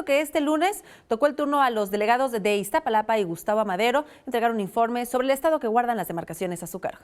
esto que este lunes tocó el turno a los delegados de Iztapalapa y Gustavo Madero entregar un informe sobre el estado que guardan las demarcaciones a su cargo.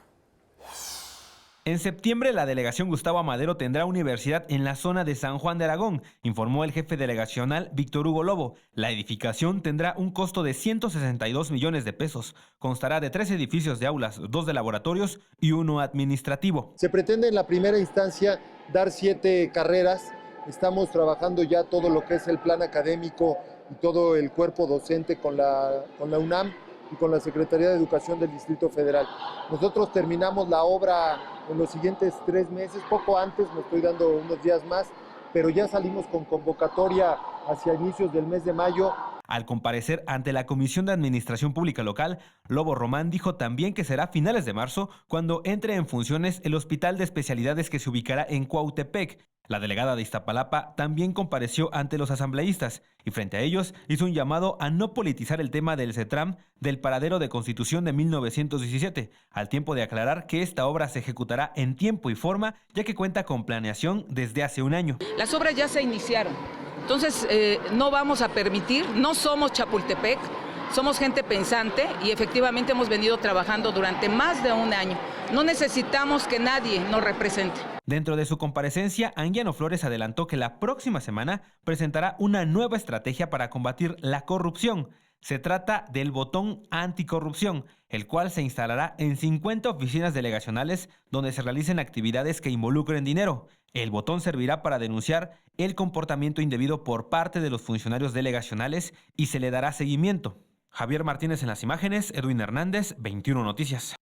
En septiembre, la delegación Gustavo Madero tendrá universidad en la zona de San Juan de Aragón, informó el jefe delegacional Víctor Hugo Lobo. La edificación tendrá un costo de 162 millones de pesos. Constará de 3 edificios de aulas, 2 de laboratorios y 1 administrativo. Se pretende en la primera instancia dar 7 carreras. Estamos trabajando ya todo lo que es el plan académico y todo el cuerpo docente con la UNAM y con la Secretaría de Educación del Distrito Federal. Nosotros terminamos la obra en los siguientes 3 meses, poco antes, me estoy dando unos días más, pero ya salimos con convocatoria hacia inicios del mes de mayo. Al comparecer ante la Comisión de Administración Pública Local, Lobo Román dijo también que será a finales de marzo cuando entre en funciones el Hospital de Especialidades que se ubicará en Cuautepec. La delegada de Iztapalapa también compareció ante los asambleístas y frente a ellos hizo un llamado a no politizar el tema del CETRAM del paradero de Constitución de 1917, al tiempo de aclarar que esta obra se ejecutará en tiempo y forma, ya que cuenta con planeación desde hace un año. Las obras ya se iniciaron, entonces no vamos a permitir, no somos Chapultepec, somos gente pensante y efectivamente hemos venido trabajando durante más de un año. No necesitamos que nadie nos represente. Dentro de su comparecencia, Anguiano Flores adelantó que la próxima semana presentará una nueva estrategia para combatir la corrupción. Se trata del botón anticorrupción, el cual se instalará en 50 oficinas delegacionales donde se realicen actividades que involucren dinero. El botón servirá para denunciar el comportamiento indebido por parte de los funcionarios delegacionales y se le dará seguimiento. Javier Martínez en las imágenes, Edwin Hernández, 21 Noticias.